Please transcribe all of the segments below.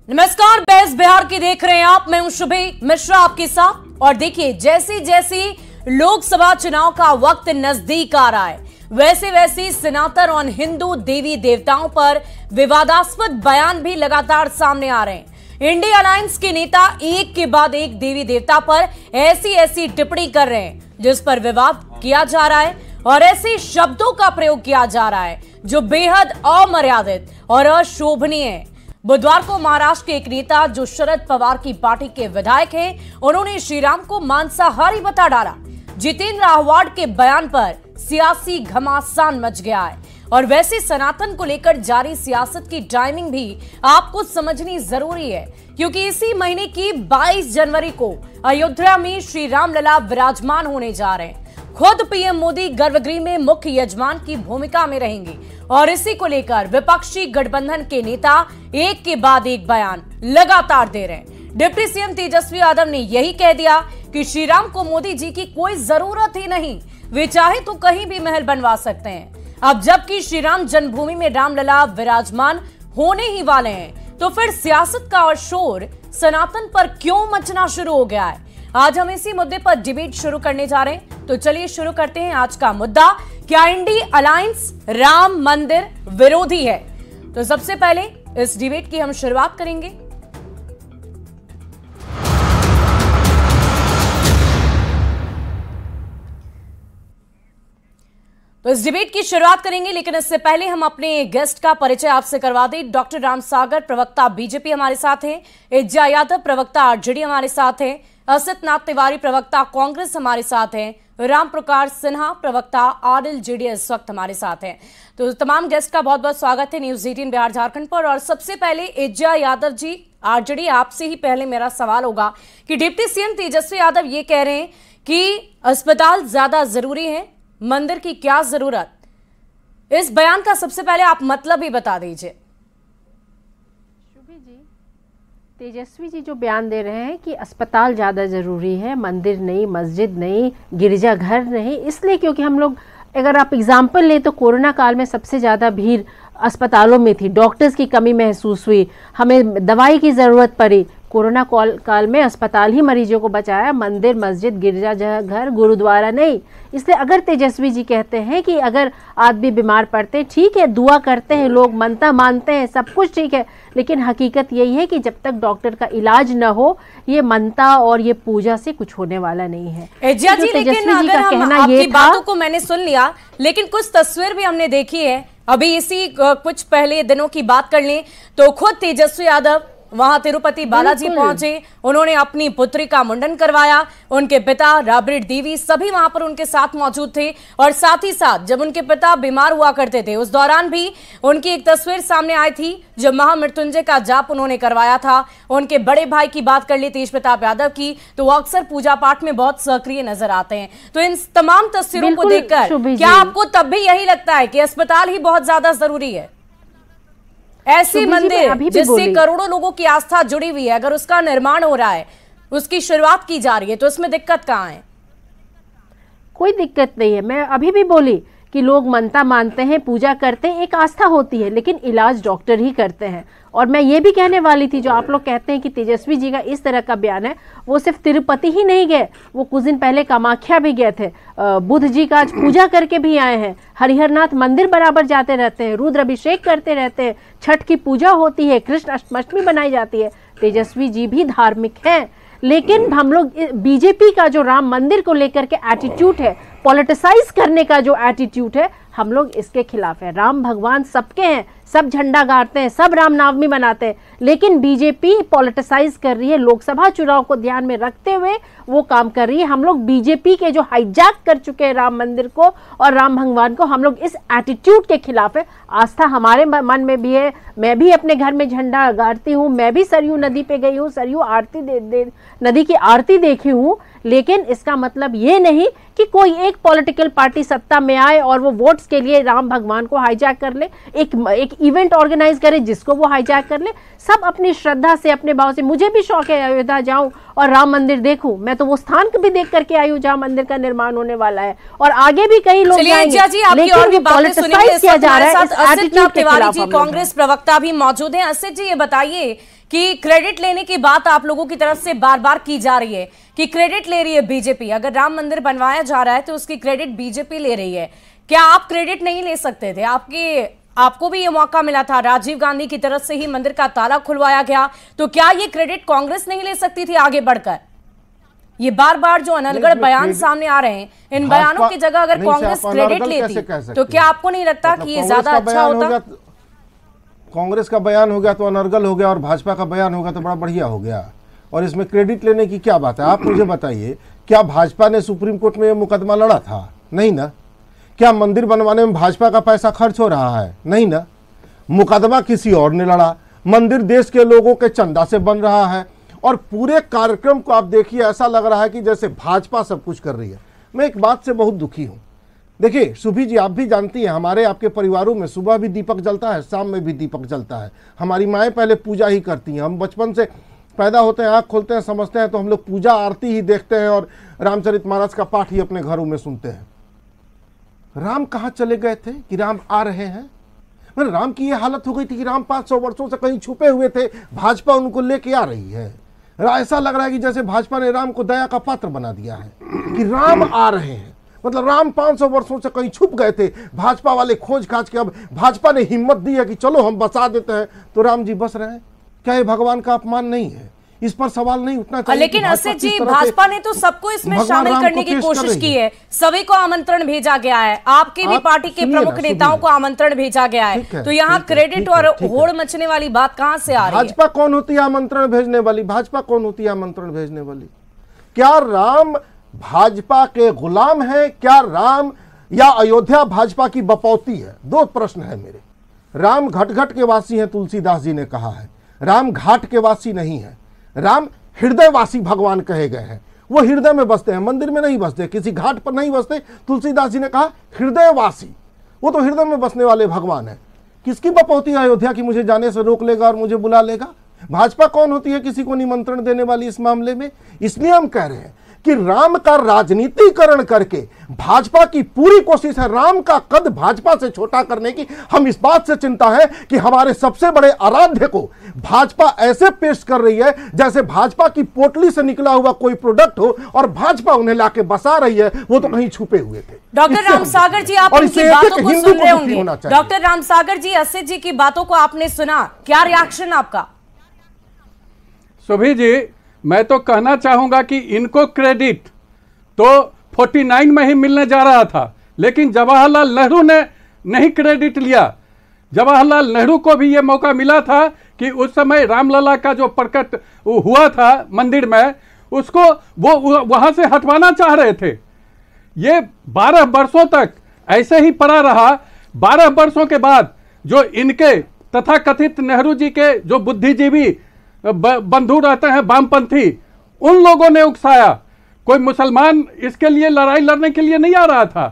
नमस्कार, बेस बिहार की देख रहे हैं आप। मैं हूं शुभी मिश्रा आपके साथ। और देखिए, जैसी जैसी लोकसभा चुनाव का वक्त नजदीक आ रहा है, वैसे वैसे सनातन और हिंदू देवी देवताओं पर विवादास्पद बयान भी लगातार सामने आ रहे हैं। इंडिया अलायंस के नेता एक के बाद एक देवी देवता पर ऐसी ऐसी टिप्पणी कर रहे हैं जिस पर विवाद किया जा रहा है और ऐसे शब्दों का प्रयोग किया जा रहा है जो बेहद अमर्यादित और अशोभनीय है। बुधवार को महाराष्ट्र के एक नेता जो शरद पवार की पार्टी के विधायक हैं, उन्होंने श्रीराम को मांसाहारी बता डाला। जितेंद्र आह्वाड के बयान पर सियासी घमासान मच गया है। और वैसे सनातन को लेकर जारी सियासत की टाइमिंग भी आपको समझनी जरूरी है, क्योंकि इसी महीने की 22 जनवरी को अयोध्या में श्री रामलला विराजमान होने जा रहे हैं। खुद पीएम मोदी गर्भगृह में मुख्य यजमान की भूमिका में रहेंगे और इसी को लेकर विपक्षी गठबंधन के नेता एक के बाद एक बयान लगातार दे रहे हैं। डिप्टी सीएम तेजस्वी यादव ने यही कह दिया कि श्रीराम को मोदी जी की कोई जरूरत ही नहीं, वे चाहे तो कहीं भी महल बनवा सकते हैं। अब जबकि श्रीराम जन्मभूमि में रामलला विराजमान होने ही वाले हैं, तो फिर सियासत का और शोर सनातन पर क्यों मचना शुरू हो गया है? आज हम इसी मुद्दे पर डिबेट शुरू करने जा रहे हैं। तो चलिए शुरू करते हैं आज का मुद्दा। क्या इंडिया अलायंस राम मंदिर विरोधी है? तो सबसे पहले इस डिबेट की हम शुरुआत करेंगे। तो इस डिबेट की शुरुआत करेंगे, लेकिन इससे पहले हम अपने गेस्ट का परिचय आपसे करवा दें। डॉक्टर राम सागर, प्रवक्ता बीजेपी हमारे साथ हैं। एज्जा यादव, प्रवक्ता आरजेडी हमारे साथ हैं। असित नाथ तिवारी, प्रवक्ता कांग्रेस हमारे साथ हैं। राम प्रकाश सिन्हा, प्रवक्ता आरएलजेडी इस वक्त हमारे साथ हैं। तो तमाम गेस्ट का बहुत बहुत स्वागत है न्यूज 18 बिहार झारखंड पर। और सबसे पहले एज्जा यादव जी, आरजेडी, आपसे ही पहले मेरा सवाल होगा कि डिप्टी सीएम तेजस्वी यादव ये कह रहे हैं कि अस्पताल ज्यादा जरूरी है, मंदिर की क्या जरूरत? इस बयान का सबसे पहले आप मतलब ही बता दीजिए। शुभी जी, तेजस्वी जी जो बयान दे रहे हैं कि अस्पताल ज़्यादा ज़रूरी है, मंदिर नहीं, मस्जिद नहीं, गिरजाघर नहीं, इसलिए क्योंकि हम लोग अगर आप एग्जाम्पल लें तो कोरोना काल में सबसे ज़्यादा भीड़ अस्पतालों में थी, डॉक्टर्स की कमी महसूस हुई, हमें दवाई की ज़रूरत पड़ी। कोरोना काल में अस्पताल ही मरीजों को बचाया, मंदिर, मस्जिद, गिरजाघर, गुरुद्वारा नहीं। इसलिए अगर तेजस्वी जी कहते हैं कि अगर आदमी बीमार पड़ते हैं, ठीक है, दुआ करते हैं लोग, मनता मानते हैं, सब कुछ ठीक है, लेकिन हकीकत यही है कि जब तक डॉक्टर का इलाज न हो, ये मनता और ये पूजा से कुछ होने वाला नहीं है। एज्जा जी, लेकिन अगर हम आपकी बातों को मैंने सुन लिया, लेकिन कुछ तस्वीर भी हमने देखी है। अभी इसी कुछ पहले दिनों की बात कर लें तो खुद तेजस्वी यादव वहां तिरुपति बालाजी पहुंचे, उन्होंने अपनी पुत्री का मुंडन करवाया, उनके पिता राबड़ी देवी सभी वहां पर उनके साथ मौजूद थे। और साथ ही साथ जब उनके पिता बीमार हुआ करते थे, उस दौरान भी उनकी एक तस्वीर सामने आई थी जब महामृत्युंजय का जाप उन्होंने करवाया था। उनके बड़े भाई की बात कर ली, तेज प्रताप यादव की, तो वो अक्सर पूजा पाठ में बहुत सक्रिय नजर आते हैं। तो इन तमाम तस्वीरों को देखकर क्या आपको तब भी यही लगता है कि अस्पताल ही बहुत ज्यादा जरूरी है? ऐसी मंदिर जिससे करोड़ों लोगों की आस्था जुड़ी हुई है, अगर उसका निर्माण हो रहा है, उसकी शुरुआत की जा रही है, तो इसमें दिक्कत कहाँ है? कोई दिक्कत नहीं है। मैं अभी भी बोली कि लोग मनता मानते हैं, पूजा करते हैं, एक आस्था होती है, लेकिन इलाज डॉक्टर ही करते हैं। और मैं ये भी कहने वाली थी, जो आप लोग कहते हैं कि तेजस्वी जी का इस तरह का बयान है, वो सिर्फ तिरुपति ही नहीं गए, वो कुछ दिन पहले कामाख्या भी गए थे, बुद्ध जी का आज पूजा करके भी आए हैं, हरिहरनाथ मंदिर बराबर जाते रहते हैं, रुद्र अभिषेक करते रहते हैं, छठ की पूजा होती है, कृष्ण अष्टमी बनाई जाती है। तेजस्वी जी भी धार्मिक हैं, लेकिन हम लोग बीजेपी का जो राम मंदिर को लेकर के एटीट्यूड है, पॉलिटिसाइज करने का जो एटीट्यूड है, हम लोग इसके खिलाफ है। राम भगवान सबके हैं, सब झंडा गाड़ते हैं, सब रामनवमी मनाते हैं, लेकिन बीजेपी पॉलिटिसाइज कर रही है, लोकसभा चुनाव को ध्यान में रखते हुए वो काम कर रही है। हम लोग बीजेपी के जो हाईजैक कर चुके हैं राम मंदिर को और राम भगवान को, हम लोग इस एटीट्यूड के खिलाफ है। आस्था हमारे मन में भी है, मैं भी अपने घर में झंडा गाड़ती हूँ, मैं भी सरयू नदी पे गई हूँ, सरयू आरती नदी की आरती देखी हूँ, लेकिन इसका मतलब ये नहीं कि कोई एक पॉलिटिकल पार्टी सत्ता में आए और वो वोट्स के लिए राम भगवान को हाईजैक कर ले, एक इवेंट ऑर्गेनाइज करे जिसको वो हाईजैक कर ले। सब अपनी श्रद्धा से, अपने भाव से, मुझे भी शौक है अयोध्या जाऊं और राम मंदिर देखूं, मैं तो वो स्थान भी देख करके आई हूं जहां मंदिर का निर्माण होने वाला है, और आगे भी कई लोग जाएंगे, लेकिन पॉलिटिसाइज किया जा रहा है। असित नाथ तिवारी जी, कांग्रेस प्रवक्ता भी मौजूद हैं। असित जी, ये बताइए कि क्रेडिट लेने की बात आप लोगों की तरफ से बार बार की जा रही है कि क्रेडिट ले रही है बीजेपी। अगर राम मंदिर बनवाया जा रहा है तो उसकी क्रेडिट बीजेपी ले रही है। क्या आप क्रेडिट नहीं ले सकते थे? आपको भी ये मौका मिला था, राजीव गांधी की तरफ से ही मंदिर का ताला खुलवाया गया, तो क्या ये क्रेडिट कांग्रेस नहीं ले सकती थी आगे बढ़कर? ये बार बार जो अनलगढ़ बयान सामने आ रहे हैं, इन बयानों की जगह अगर कांग्रेस क्रेडिट लेती तो क्या आपको नहीं लगता कि ये ज्यादा अच्छा होता? कांग्रेस का बयान हो गया तो अनर्गल हो गया और भाजपा का बयान होगा तो बड़ा बढ़िया हो गया, और इसमें क्रेडिट लेने की क्या बात है? आप मुझे बताइए, क्या भाजपा ने सुप्रीम कोर्ट में ये मुकदमा लड़ा था? नहीं ना। क्या मंदिर बनवाने में भाजपा का पैसा खर्च हो रहा है? नहीं ना। मुकदमा किसी और ने लड़ा, मंदिर देश के लोगों के चंदा से बन रहा है, और पूरे कार्यक्रम को आप देखिए, ऐसा लग रहा है कि जैसे भाजपा सब कुछ कर रही है। मैं एक बात से बहुत दुखी हूं। देखिए सुभी जी, आप भी जानती हैं, हमारे आपके परिवारों में सुबह भी दीपक जलता है, शाम में भी दीपक जलता है। हमारी माएँ पहले पूजा ही करती हैं। हम बचपन से पैदा होते हैं, आँख खोलते हैं, समझते हैं तो हम लोग पूजा आरती ही देखते हैं और रामचरितमानस का पाठ ही अपने घरों में सुनते हैं। राम कहाँ चले गए थे कि राम आ रहे हैं? मतलब राम की ये हालत हो गई थी कि राम 500 वर्षों से कहीं छुपे हुए थे, भाजपा उनको लेके आ रही है। ऐसा लग रहा है कि जैसे भाजपा ने राम को दया का पात्र बना दिया है कि राम आ रहे हैं। मतलब राम 500 वर्षों से कहीं छुप गए थे, भाजपा वाले खोज खाज के अब भाजपा ने हिम्मत दी है कि चलो हम बसा देते हैं, तो राम जी बस रहे हैं। क्या ये भगवान का अपमान नहीं है? इस पर सवाल नहीं उठना चाहिए। लेकिन असित जी, भाजपा ने तो सबको इसमें शामिल करने की कोशिश की है, सभी को आमंत्रण भेजा गया है, आपकी भी पार्टी के प्रमुख नेताओं को आमंत्रण भेजा गया है, तो यहाँ क्रेडिट और होड़ मचने वाली बात कहां से आ रही है? भाजपा कौन होती है आमंत्रण भेजने वाली? भाजपा कौन होती है आमंत्रण भेजने वाली? क्या राम भाजपा के गुलाम है? क्या राम या अयोध्या भाजपा की बपौती है? दो प्रश्न है मेरे। राम घट घट के वासी हैं, तुलसीदास जी ने कहा है। राम घाट के वासी नहीं है, राम हृदयवासी भगवान कहे गए हैं। वो हृदय में बसते हैं, मंदिर में नहीं बसते, किसी घाट पर नहीं बसते। तुलसीदास जी ने कहा हृदयवासी, वो तो हृदय में बसने वाले भगवान है। किसकी बपौती है अयोध्या की मुझे जाने से रोक लेगा और मुझे बुला लेगा? भाजपा कौन होती है किसी को निमंत्रण देने वाली इस मामले में? इसलिए हम कह रहे हैं कि राम का राजनीतिकरण करके भाजपा की पूरी कोशिश है राम का कद भाजपा से छोटा करने की। हम इस बात से चिंता है कि हमारे सबसे बड़े आराध्य को भाजपा ऐसे पेश कर रही है जैसे भाजपा की पोटली से निकला हुआ कोई प्रोडक्ट हो, और भाजपा उन्हें लाके बसा रही है, वो तो कहीं छुपे हुए थे। डॉक्टर रामसागर जी, आप इनकी बातों को सुन रहे होंगे। डॉक्टर रामसागर जी, असित जी की बातों को आपने सुना, क्या रिएक्शन आपका? सुभी जी, मैं तो कहना चाहूंगा कि इनको क्रेडिट तो 49 में ही मिलने जा रहा था, लेकिन जवाहरलाल नेहरू ने नहीं क्रेडिट लिया। जवाहरलाल नेहरू को भी यह मौका मिला था कि उस समय रामलला का जो प्रकट हुआ था मंदिर में, उसको वो वहां से हटवाना चाह रहे थे। ये 12 वर्षों तक ऐसे ही पड़ा रहा। 12 वर्षों के बाद जो इनके तथाकथित नेहरू जी के जो बुद्धिजीवी बंधु रहते हैं वामपंथी, उन लोगों ने उकसाया। कोई मुसलमान इसके लिए लड़ाई लड़ने के लिए नहीं आ रहा था,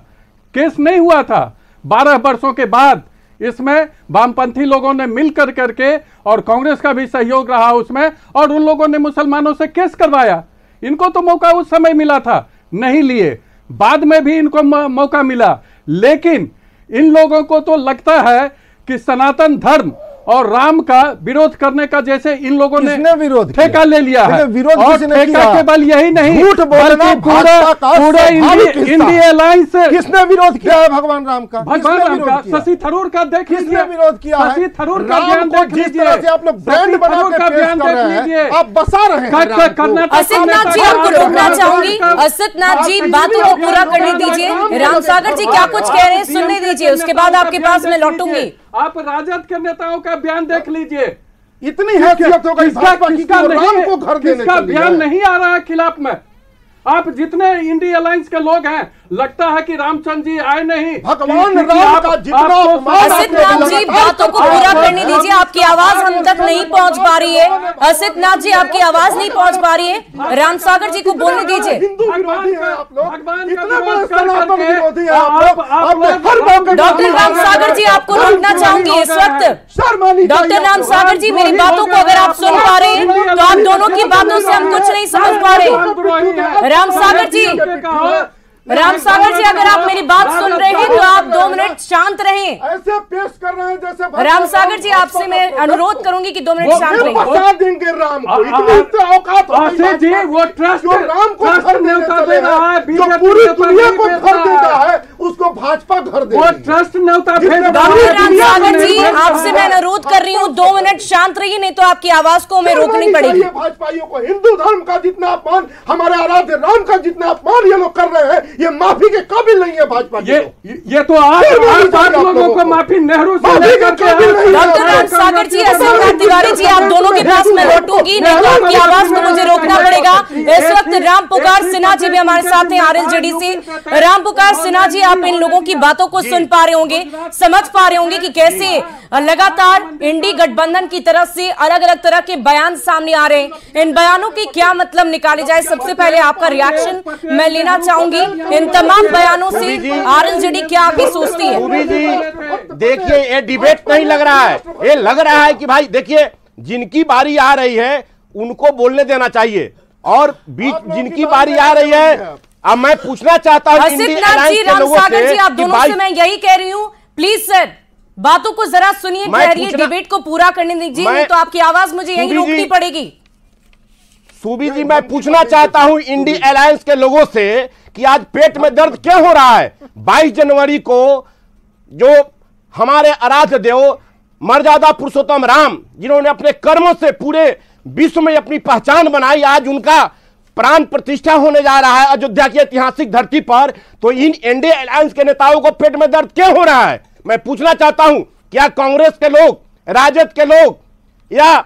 केस नहीं हुआ था। 12 वर्षों के बाद इसमें वामपंथी लोगों ने मिल कर करके, और कांग्रेस का भी सहयोग रहा उसमें, और उन लोगों ने मुसलमानों से केस करवाया। इनको तो मौका उस समय मिला था, नहीं लिए। बाद में भी इनको मौका मिला, लेकिन इन लोगों को तो लगता है कि सनातन धर्म और राम का विरोध करने का जैसे इन लोगों ने विरोध ठेका ले लिया है। और ठेका केवल यही नहीं, बल्कि पूरा इंडिया अलायंस किसने विरोध किया है भगवान राम का? भगवान राम का शशि थरूर का देख लीजिए, किसने विरोध किया है? शशि थरूर का बयान देख लीजिए, आप लोग ब्रांड बना के पेश कर रहे हैं, आप बसा रहे हैं। असित नाथ जी, आपको रोकना चाहूंगी। असित नाथ जी, बातों को पूरा करने दीजिए। रामसागर जी क्या कुछ कह रहे हैं सुनने दीजिए, उसके बाद आपके पास मैं लौटूंगी। आप राजद के नेताओं का बयान देख लीजिए। इतनी हैसियत हो गई भाजपा की, राम को घर देने का बयान नहीं आ रहा है खिलाफ में। आप जितने इंडिया अलायंस के लोग हैं, लगता है कि रामचंद्र जी आए नहीं। भगवान राम का जितना असित नाथ जी, बातों को पूरा करने दीजिए। आपकी आवाज हम तक नहीं पहुंच पा रही है। असित नाथ जी, आपकी आवाज नहीं पहुंच पा रही है। रामसागर जी को बोलने दीजिए। डॉक्टर रामसागर जी, आपको रोकना चाहूंगी इस वक्त। डॉक्टर रामसागर जी, मेरी बातों को अगर आप सुन पा रहे हैं तो आप दोनों की बातों से हम कुछ नहीं समझ पा रहे। रामसागर जी, राम सागर जी, अगर आप मेरी बात सुन रहे हैं तो आप 2 मिनट शांत रहें। ऐसे पेश कर रहे हैं जैसे राम सागर जी, आपसे मैं अनुरोध करूंगी कि 2 मिनट शांत रहें। बता देंगे राम को, इतनी औकात जी, वो ट्रस्ट जो राम को घर दे रहा है, जो पूरी दुनिया को घर देता है, उसको भाजपा घर दे। वो ट्रस्ट न्योता डॉक्टर राम सागर जी, आपसे मैं अनुरोध कर रही हूँ 2 मिनट शांत रहिए, नहीं तो आपकी आवाज को हमें रोकनी पड़ेगी। भाजपाइयों को हिंदू धर्म का जितना अपमान, हमारे आराध्य राम का जितना अपमान ये लोग कर रहे हैं, ये माफी के काबिल नहीं है भाजपा। ये तो आप लोगों को माफी नेहरू से लेकर डॉक्टर राम सागर जी, असलनाथ तिवारी जी, आप दोनों के पास मैं लौटूंगी, नहीं तो आपकी आवाज को मुझे रोकना पड़ेगा। इस वक्त राम पुकार सिन्हा जी भी हमारे साथ हैं आरएलजेडी से। राम पुकार सिन्हा जी, आप इन लोगों की बातों को सुन पा रहे होंगे, समझ पा रहे होंगे कि कैसे लगातार इंडी गठबंधन की तरफ से अलग अलग तरह के बयान सामने आ रहे हैं। इन बयानों के क्या मतलब निकाले जाए, सबसे पहले आपका रिएक्शन मैं लेना चाहूंगी। इन तमाम बयानों से आरएलजेडी क्या आगे सोचती है? देखिए, ये डिबेट नहीं लग रहा है, ये लग रहा है कि भाई देखिए, जिनकी बारी आ रही है उनको बोलने देना चाहिए, और बीच जिनकी बारी आ रही है, अब मैं पूछना चाहता हूं हसीबनाथ जी, राम सागर जी, आप दोनों से मैं यही कह रही हूं, प्लीज सर बातों को जरा सुनिए, ठहरिए, डिबेट को पूरा करने दीजिए, नहीं तो आपकी आवाज मुझे यही रोकनी पड़ेगी। सूबी जी, मैं पूछना चाहता हूं इंडी अलायंस के लोगों से कि आज पेट में दर्द क्यों हो रहा है? 22 जनवरी को जो हमारे आराध्य देव मर्यादा पुरुषोत्तम राम, जिन्होंने अपने कर्मों से पूरे विश्व में अपनी पहचान बनाई, आज उनका प्राण प्रतिष्ठा होने जा रहा है अयोध्या की ऐतिहासिक धरती पर, तो इन एनडीए अलायंस के नेताओं को पेट में दर्द क्यों हो रहा है? मैं पूछना चाहता हूं, क्या कांग्रेस के लोग, राजद के लोग, या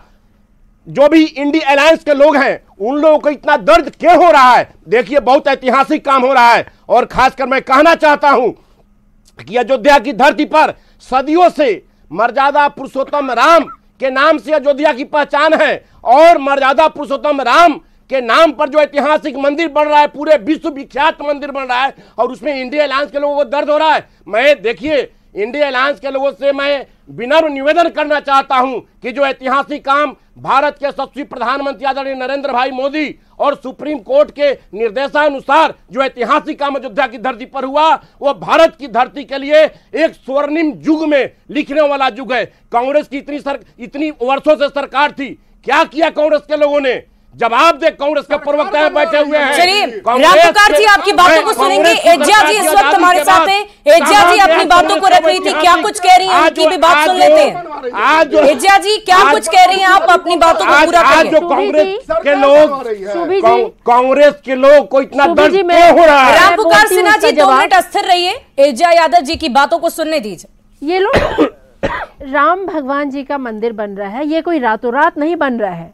जो भी इंडी अलायंस के लोग हैं, उन लोगों को इतना दर्द क्यों हो रहा है? देखिए, बहुत ऐतिहासिक काम हो रहा है, और खासकर मैं कहना चाहता हूं कि अयोध्या की धरती पर सदियों से मर्यादा पुरुषोत्तम राम के नाम से अयोध्या की पहचान है, और मर्यादा पुरुषोत्तम राम के नाम पर जो ऐतिहासिक मंदिर बन रहा है, पूरे विश्व विख्यात मंदिर बन रहा है, और उसमें इंडिया अलायंस के लोगों को दर्द हो रहा है। मैं देखिए, इंडिया अलायंस के लोगों से मैं विनम्र निवेदन करना चाहता हूं कि जो ऐतिहासिक काम भारत के यशस्वी प्रधानमंत्री आदरणीय नरेंद्र भाई मोदी और सुप्रीम कोर्ट के निर्देशानुसार जो ऐतिहासिक काम अयोध्या की धरती पर हुआ, वो भारत की धरती के लिए एक स्वर्णिम युग में लिखने वाला युग है। कांग्रेस की इतनी वर्षों से सरकार थी, क्या किया कांग्रेस के लोगों ने? जवाब दे, कांग्रेस के प्रवक्ता बैठे हुए हैं। चलिए, राम पुकार जी आपकी बातों को सुनेंगे। एजा जी इस वक्त हमारे साथ हैं। एजा जी अपनी बातों को रख रही थी, क्या कुछ कह रही हैं, उनकी भी बात सुन लेते हैं। आज एजा जी क्या कुछ कह रही हैं, आप अपनी बातों को पूरा करिए। जो कांग्रेस के लोग, कांग्रेस के लोग को इतना दर्द क्यों हो रहा है? राम पुकार सिन्हा जी 2 मिनट अस्थिर रहिए, एजा यादव जी की बातों को सुनने दीजिए। ये लोग राम भगवान जी का मंदिर बन रहा है, ये कोई रातों रात नहीं बन रहा है।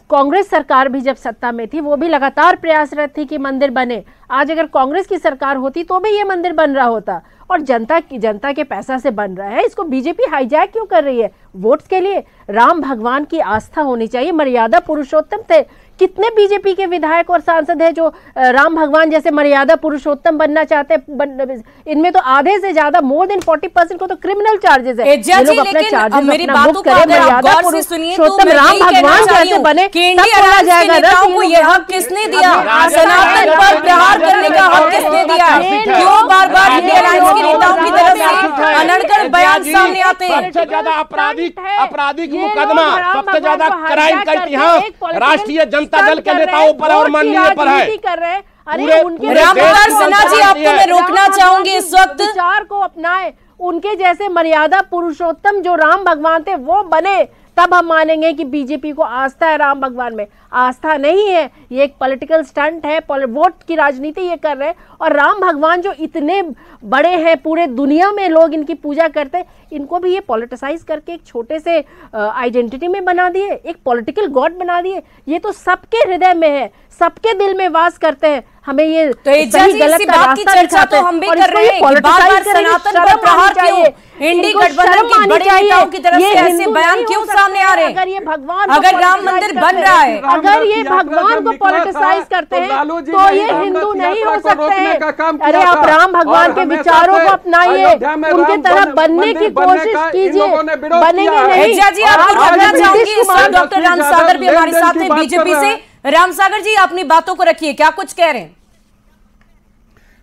कांग्रेस सरकार भी जब सत्ता में थी, वो भी लगातार प्रयासरत थी कि मंदिर बने। आज अगर कांग्रेस की सरकार होती तो भी ये मंदिर बन रहा होता, और जनता के पैसा से बन रहा है। इसको बीजेपी हाईजैक क्यों कर रही है? वोट्स के लिए। राम भगवान की आस्था होनी चाहिए, मर्यादा पुरुषोत्तम थे। कितने बीजेपी के विधायक और सांसद हैं जो राम भगवान जैसे मर्यादा पुरुषोत्तम बनना चाहते हैं? इनमें तो आधे से ज्यादा, मोर देन 40% को तो क्रिमिनल चार्जेस है। ये लोग अपने चार्जेस अपना बुक करें, मर्यादा पुरुषोत्तम राम भगवान जैसे बने, तब बोला जाएगा। ये हक किसने दिया? सनातन पर प्रहार करने का हक किसने दिया? क्यों बार बार इंडिया अलायंस के नेताओं की तरफ से अनड़कर बयान सामने आते हैं? सबसे ज्यादा आपराधिक मुकदमा, सबसे ज्यादा क्राइम का इतिहास राष्ट्रीय जनता दल के नेताओं पर और माननीय पर है। अरे उनके राम पुकार सिन्हा जी, आपको मैं रोकना चाहूंगी इस वक्त। विचार को अपनाए, उनके जैसे मर्यादा पुरुषोत्तम जो राम भगवान थे वो बने, तब हम मानेंगे कि बीजेपी को आस्था है राम भगवान में। आस्था नहीं है, ये एक पॉलिटिकल स्टंट है, वोट की राजनीति ये कर रहे हैं। और राम भगवान जो इतने बड़े हैं, पूरे दुनिया में लोग इनकी पूजा करते हैं, इनको भी ये पॉलिटिसाइज करके एक छोटे से आइडेंटिटी में बना दिए, एक पॉलिटिकल गॉड बना दिए। ये तो सबके हृदय में है, सबके दिल में वास करते हैं। हमें ये तो सही गलत का रास्ता चर्चा तो हम भी कर रहे हैं कि बार-बार सनातन पर प्रहार क्यों? इंडी गठबंधन की बड़े नेताओं की तरफ से ऐसे बयान क्यों सामने आ रहे हैं? अगर ये भगवान, अगर राम मंदिर बन रहा है, अगर ये भगवान को पॉलिटिसाइज करते हैं तो ये हिंदू नहीं हो सकते हैं। अरे आप राम भगवान के विचारों को अपनाइए, उनके तरफ बनने की कोशिश कीजिए, बनेंगे नहीं। जी आपको रोकना चाहूंगी, डॉक्टर राम सागर भी हमारे साथ हैं बीजेपी से। राम सागर जी अपनी बातों को रखिए, क्या कुछ कह रहे हैं?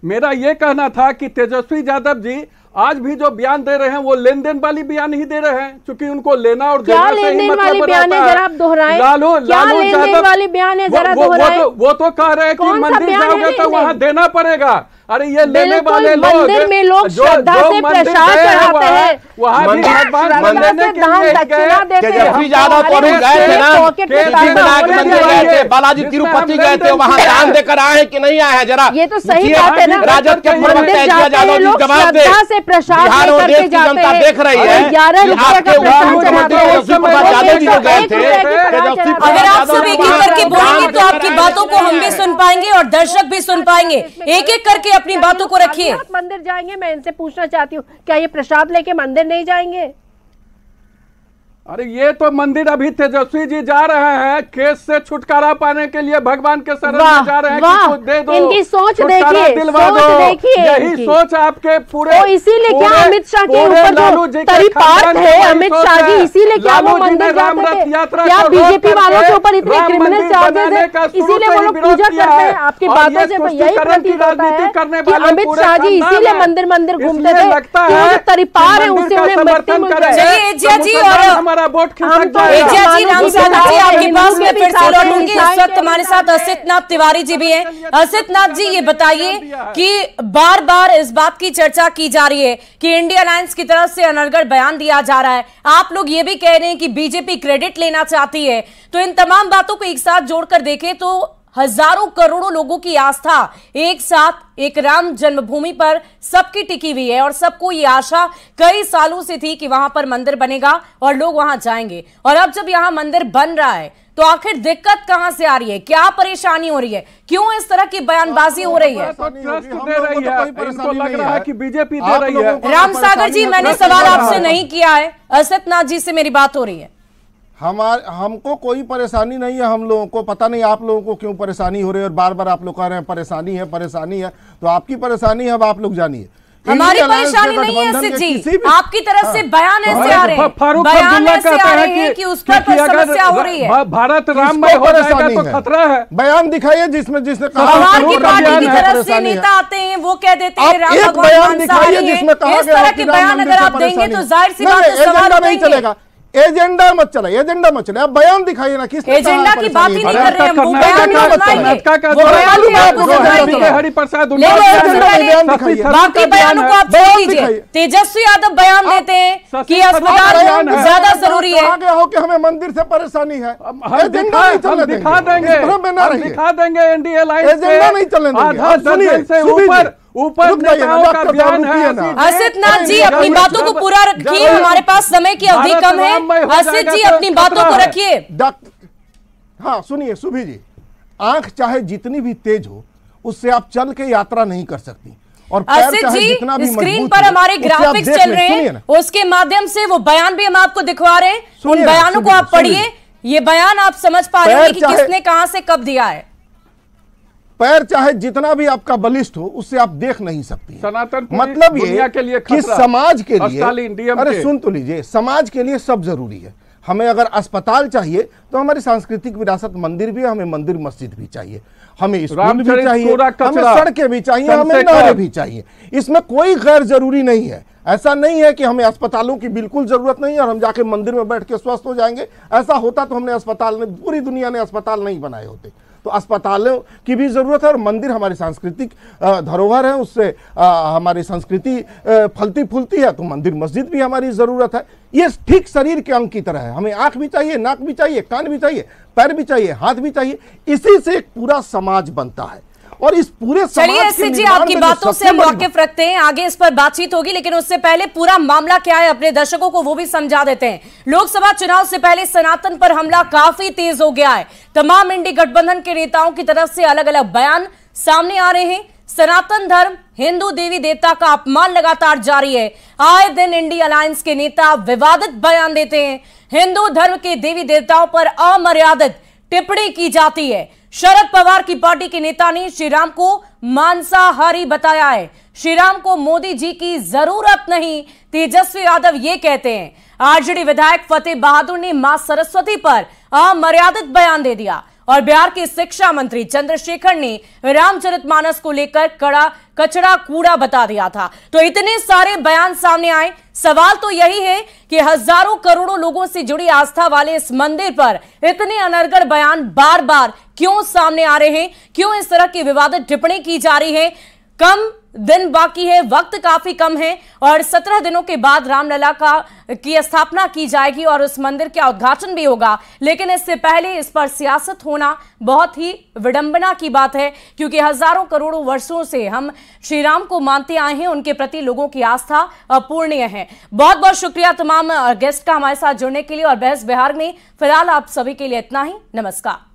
मेरा ये कहना था कि तेजस्वी यादव जी आज भी जो बयान दे रहे हैं वो लेन देन वाली बयान ही दे रहे हैं, क्योंकि उनको लेना और देना से ही मतलब बयान है। जरा आप दोहराएं, क्या लेन देन वाली बयान है, जरा दोहराएं। वो तो कह रहे हैं कि मंदिर जाओगे तो वहां देना पड़ेगा। अरे ये लेने वाले लोग, मंदिर में लोग श्रद्धा से प्रसाद चढ़ाते हैं, वहाँ भी भगवान श्रद्धा से दान दक्षिणा देते हैं। तेजस्वी यादव को गए थे ना, सिद्धिविनायक मंदिर गए थे, बालाजी तिरुपति गए थे, वहाँ दान देकर आए हैं कि नहीं आए हैं? जरा ये तो सही बात है ना, राजद के मंदिर जाते हैं लोग श्रद्धा से प्रसाद लेकर जाते हैं, देख रही है 11 रुपए का प्रसाद चढ़ाते हैं। अगर आप सब एक एक करके बोलेंगे तो आपकी बातों को हम भी सुन पाएंगे और दर्शक भी सुन पाएंगे। एक एक करके अपनी बातों को रखिए। मंदिर जाएंगे, मैं इनसे पूछना चाहती हूँ, क्या ये प्रसाद लेके मंदिर नहीं जाएंगे? अरे ये तो मंदिर अभी तेजस्वी जी जा रहे हैं केस से छुटकारा पाने के लिए, भगवान के शरण में जा रहे हैं कि कुछ दे दो, इनकी सोच देखिए, दिलवा दो। यही सोच आपके पूरे, तो इसीलिए क्या अमित शाह के ऊपर जो तरीपात है, अमित शाह जी इसीलिए क्या वो मंदिर जाते थे? क्या बीजेपी वालों के ऊपर इतने क्रिमिनल चार्जेस है इसीलिए वो लोग पूजा करते हैं? आपकी बातों से यही प्रतीत होता है कि अमित शाह जी इसीलिए मंदिर मंदिर घूमते थे, जो तरीपार है उससे उन्हें मृत्यु मिल रही है। जी रामसागर जी आपके पास में फिर से लौटूंगी। इस वक्त हमारे साथ असित नाथ तिवारी जी भी हैं। असित नाथ जी ये बताइए कि बार बार इस बात की चर्चा की जा रही है कि इंडिया अलायंस की तरफ से अनर्गल बयान दिया जा रहा है, आप लोग ये भी कह रहे हैं कि बीजेपी क्रेडिट लेना चाहती है, तो इन तमाम बातों को एक साथ जोड़कर देखें तो हजारों करोड़ों लोगों की आस्था एक साथ एक राम जन्मभूमि पर सबकी टिकी हुई है और सबको ये आशा कई सालों से थी कि वहां पर मंदिर बनेगा और लोग वहां जाएंगे। और अब जब यहां मंदिर बन रहा है तो आखिर दिक्कत कहां से आ रही है, क्या परेशानी हो रही है, क्यों इस तरह की बयानबाजी हो रही है? इनको लग रहा है कि बीजेपी दे रही है। रामसागर जी मैंने सवाल आपसे नहीं किया है, असित नाथ जी से मेरी बात हो रही है। हमको कोई परेशानी नहीं है, हम लोगों को पता नहीं आप लोगों को क्यों परेशानी हो रही है और बार बार आप लोग कह रहे हैं परेशानी है, तो आपकी परेशानी है, अब आप लोग जानिए। हमारी परेशानी नहीं है असित जी, आपकी तरफ से बयान ऐसे आ रहे हैं, बयान ऐसे आ रहे हैं कि उस पर समस्या हो रही है। भारत राममय हो जाएगा तो खतरा है। बयान दिखाइए जिसने कहा की पार्टी की तरफ से नेता आते हैं वो कह देते हैं राम भगवान दिखाइए जिसमें इस तरह के बयान अगर आप देंगे तो जाहिर सी बात है सवाल नहीं चलेगा। एजेंडा मत चले, आप बयान दिखाइए ना, किस एजेंडा की बात ही नहीं कर रहे हैं, वो बयान बाकी बयानों को आप सुन लीजिए। तेजस्वी यादव बयान देते हैं कि अस्पताल ज्यादा जरूरी है, कि हमें मंदिर से परेशानी है, दिखा देंगे एनडीए अलायंस एजेंडा नहीं चलने देंगे। ऊपर नेताओं का बयान है। असित नाथ जी अपनी बातों को पूरा रखिए, हमारे पास समय की अवधि कम है। असित जी अपनी बातों को रखिए। हाँ सुनिए सुभी जी, आंख चाहे जितनी भी तेज हो उससे आप चल के यात्रा नहीं कर सकती। और असित जी स्क्रीन पर हमारे ग्राफिक्स चल रहे हैं, उसके माध्यम से वो बयान भी हम आपको दिखवा रहे हैं, उन बयानों को आप पढ़िए, ये बयान आप समझ पा रहे हैं कि किसने कहां से कब दिया है। पैर चाहे जितना भी आपका बलिष्ठ हो उससे आप देख नहीं सकती। सनातन मतलब ये के लिए कि समाज के लिए, अरे सुन तो लीजिए, समाज के लिए सब जरूरी है। हमें अगर अस्पताल चाहिए तो हमारी सांस्कृतिक विरासत मंदिर भी है, हमें मंदिर मस्जिद भी चाहिए, हमें स्कूल भी चाहिए, हमें सड़कें भी चाहिए, हमें नहरें भी चाहिए। इसमें कोई गैर जरूरी नहीं है। ऐसा नहीं है कि हमें अस्पतालों की बिल्कुल जरूरत नहीं है और हम जाके मंदिर में बैठ के स्वस्थ हो जाएंगे। ऐसा होता तो हमने अस्पताल में, पूरी दुनिया ने अस्पताल नहीं बनाए होते। तो अस्पतालों की भी जरूरत है और मंदिर हमारी सांस्कृतिक धरोहर है, उससे हमारी संस्कृति फलती फूलती है, तो मंदिर मस्जिद भी हमारी जरूरत है। ये ठीक शरीर के अंग की तरह है, हमें आंख भी चाहिए, नाक भी चाहिए, कान भी चाहिए, पैर भी चाहिए, हाथ भी चाहिए। इसी से एक पूरा समाज बनता है और इस पूरे चलिए असित जी आपकी बातों से हम वाकिफ रखते हैं, आगे इस पर बातचीत होगी, लेकिन उससे पहले पूरा मामला क्या है अपने दर्शकों को वो भी समझा देते हैं। लोकसभा चुनाव से पहले सनातन पर हमला काफी तेज हो गया है। तमाम इंडी गठबंधन के नेताओं की तरफ से अलग अलग बयान सामने आ रहे हैं। सनातन धर्म, हिंदू देवी देवता का अपमान लगातार जारी है। आए दिन इंडी अलायंस के नेता विवादित बयान देते हैं। हिंदू धर्म के देवी देवताओं पर अमर्यादित टिप्पणी की जाती है। शरद पवार की पार्टी के नेता ने श्री राम को मांसाहारी बताया है। श्री राम को मोदी जी की जरूरत नहीं, तेजस्वी यादव ये कहते हैं। आरजेडी विधायक फतेह बहादुर ने मां सरस्वती पर अमर्यादित बयान दे दिया और बिहार के शिक्षा मंत्री चंद्रशेखर ने रामचरितमानस को लेकर कचरा कूड़ा बता दिया था। तो इतने सारे बयान सामने आए। सवाल तो यही है कि हजारों करोड़ों लोगों से जुड़ी आस्था वाले इस मंदिर पर इतने अनर्गल बयान बार बार क्यों सामने आ रहे हैं? क्यों इस तरह की विवादित टिप्पणी की जा रही है? कम दिन बाकी है, वक्त काफी कम है और 17 दिनों के बाद रामलला की स्थापना की जाएगी और उस मंदिर का उद्घाटन भी होगा। लेकिन इससे पहले इस पर सियासत होना बहुत ही विडंबना की बात है, क्योंकि हजारों करोड़ों वर्षों से हम श्री राम को मानते आए हैं, उनके प्रति लोगों की आस्था अपूर्णीय है। बहुत बहुत शुक्रिया तमाम गेस्ट का हमारे साथ जुड़ने के लिए और बहस बिहार में फिलहाल आप सभी के लिए इतना ही। नमस्कार।